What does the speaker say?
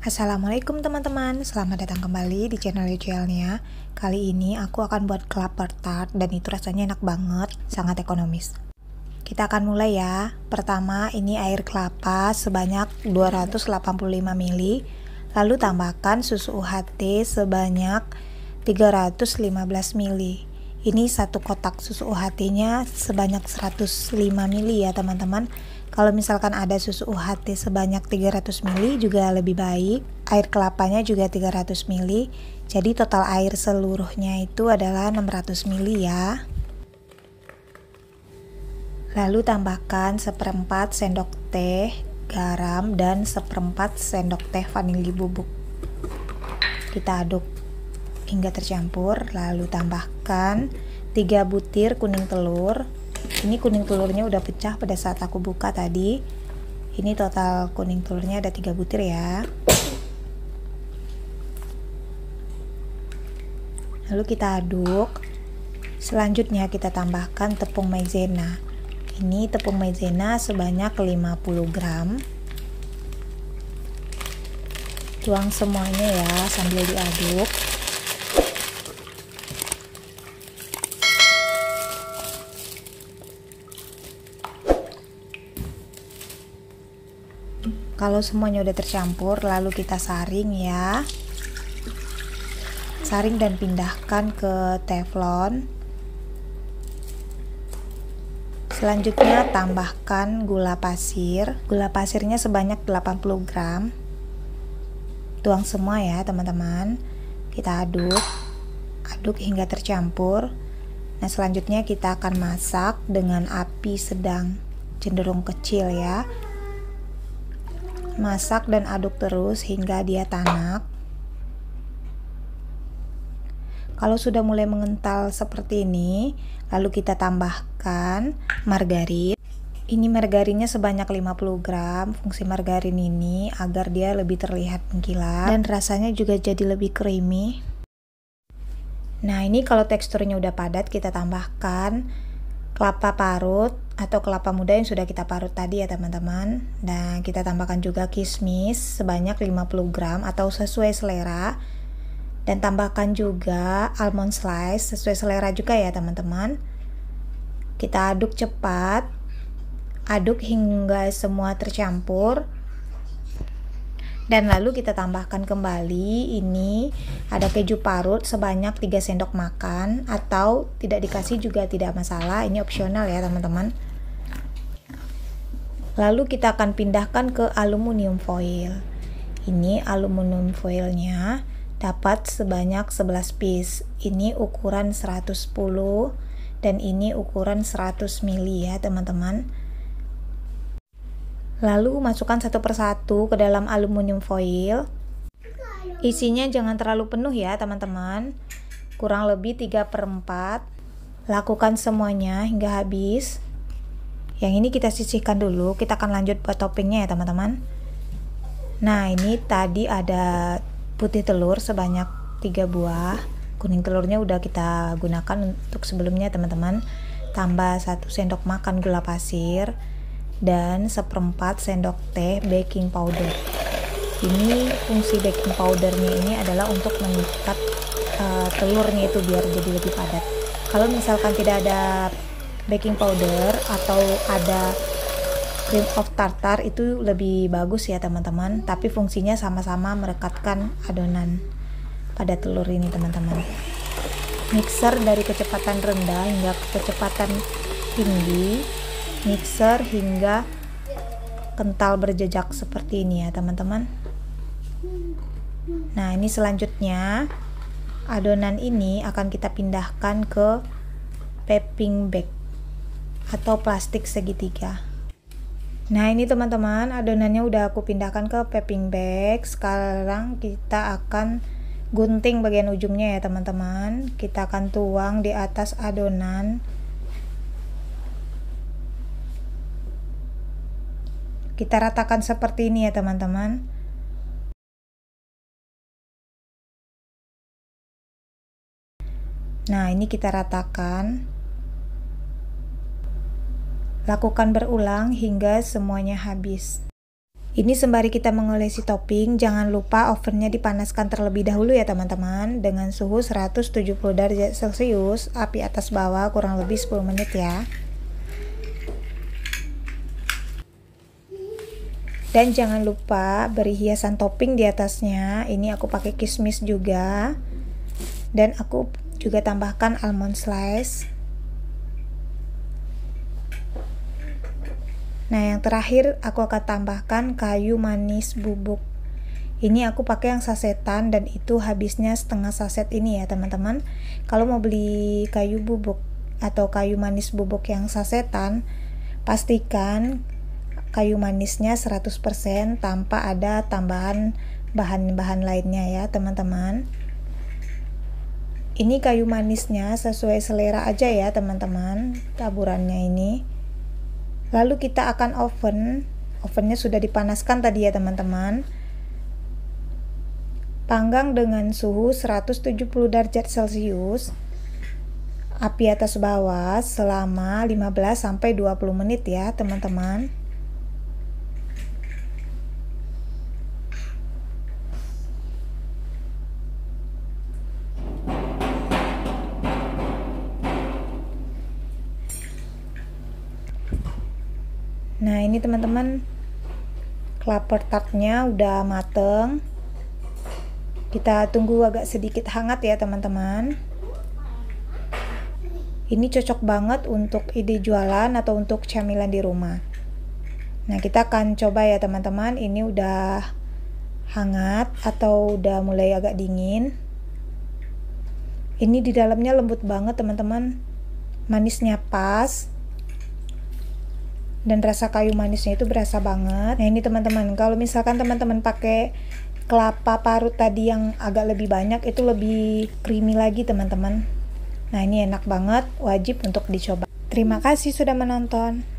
Assalamualaikum teman-teman, selamat datang kembali di channel Yucielnia. Kali ini aku akan buat klaper tart dan itu rasanya enak banget, sangat ekonomis. Kita akan mulai ya. Pertama, ini air kelapa sebanyak 285 ml, lalu tambahkan susu UHT sebanyak 315 ml. Ini satu kotak susu UHT-nya sebanyak 105 ml ya teman-teman. Kalau misalkan ada susu UHT sebanyak 300 ml juga lebih baik. Air kelapanya juga 300 ml. Jadi total air seluruhnya itu adalah 600 ml ya. Lalu tambahkan seperempat sendok teh garam dan seperempat sendok teh vanili bubuk. Kita aduk hingga tercampur, lalu tambahkan 3 butir kuning telur. Ini kuning telurnya udah pecah pada saat aku buka tadi. Ini total kuning telurnya ada 3 butir ya. Lalu kita aduk. Selanjutnya kita tambahkan tepung maizena. Ini tepung maizena sebanyak 50 gram. Tuang semuanya ya sambil diaduk. Kalau semuanya udah tercampur, lalu kita saring ya. Saring dan pindahkan ke teflon. Selanjutnya tambahkan gula pasir. Gula pasirnya sebanyak 80 gram. Tuang semua ya teman-teman. Kita aduk. Aduk hingga tercampur. Nah, selanjutnya kita akan masak dengan api sedang, cenderung kecil ya. Masak dan aduk terus hingga dia tanak. Kalau sudah mulai mengental seperti ini, lalu kita tambahkan margarin. Ini margarinnya sebanyak 50 gram. Fungsi margarin ini agar dia lebih terlihat mengkilap dan rasanya juga jadi lebih creamy. Nah, ini kalau teksturnya udah padat, kita tambahkan kelapa parut atau kelapa muda yang sudah kita parut tadi ya teman-teman. Dan kita tambahkan juga kismis sebanyak 50 gram atau sesuai selera. Dan tambahkan juga almond slice sesuai selera juga ya teman-teman. Kita aduk cepat. Aduk hingga semua tercampur. Dan lalu kita tambahkan kembali, ini ada keju parut sebanyak 3 sendok makan, atau tidak dikasih juga tidak masalah, ini opsional ya teman-teman. Lalu kita akan pindahkan ke aluminium foil. Ini aluminium foilnya dapat sebanyak 11 piece. Ini ukuran 110 dan ini ukuran 100 ml ya teman-teman. Lalu masukkan satu persatu ke dalam aluminium foil. Isinya jangan terlalu penuh ya teman-teman. Kurang lebih 3/4. Lakukan semuanya hingga habis. Yang ini kita sisihkan dulu. Kita akan lanjut buat toppingnya ya teman-teman. Nah, ini tadi ada putih telur sebanyak 3 buah. Kuning telurnya udah kita gunakan untuk sebelumnya teman-teman. Tambah 1 sendok makan gula pasir dan seperempat sendok teh baking powder. Ini fungsi baking powdernya ini adalah untuk mengikat telurnya itu biar jadi lebih padat. Kalau misalkan tidak ada baking powder atau ada cream of tartar itu lebih bagus ya teman-teman, tapi fungsinya sama-sama merekatkan adonan pada telur ini teman-teman. Mixer dari kecepatan rendah hingga kecepatan tinggi. Mixer hingga kental berjejak seperti ini ya teman-teman. Nah, ini selanjutnya adonan ini akan kita pindahkan ke piping bag atau plastik segitiga. Nah, ini teman-teman adonannya udah aku pindahkan ke piping bag. Sekarang kita akan gunting bagian ujungnya ya teman-teman. Kita akan tuang di atas adonan. Kita ratakan seperti ini ya teman-teman. Nah, ini kita ratakan. Lakukan berulang hingga semuanya habis. Ini sembari kita mengolesi topping, jangan lupa ovennya dipanaskan terlebih dahulu ya teman-teman, dengan suhu 170 derajat Celcius, api atas bawah kurang lebih 10 menit ya. Dan jangan lupa beri hiasan topping di atasnya. Ini aku pakai kismis juga. Dan aku juga tambahkan almond slice. Nah, yang terakhir aku akan tambahkan kayu manis bubuk. Ini aku pakai yang sasetan dan itu habisnya setengah saset ini ya teman-teman. Kalau mau beli kayu bubuk atau kayu manis bubuk yang sasetan, pastikan kayu manisnya 100% tanpa ada tambahan bahan-bahan lainnya ya teman-teman. Ini kayu manisnya sesuai selera aja ya teman-teman, taburannya ini. Lalu kita akan ovennya sudah dipanaskan tadi ya teman-teman. Panggang dengan suhu 170 derajat Celcius, api atas bawah selama 15-20 menit ya teman-teman. Nah ini teman-teman, klaper tartnya udah mateng. Kita tunggu agak sedikit hangat ya teman-teman. Ini cocok banget untuk ide jualan atau untuk camilan di rumah. Nah kita akan coba ya teman-teman, ini udah hangat atau udah mulai agak dingin. Ini di dalamnya lembut banget teman-teman, manisnya pas. Dan rasa kayu manisnya itu berasa banget. Nah ini teman-teman, kalau misalkan teman-teman pakai kelapa parut tadi yang agak lebih banyak, itu lebih creamy lagi teman-teman. Nah ini enak banget, wajib untuk dicoba. Terima kasih sudah menonton.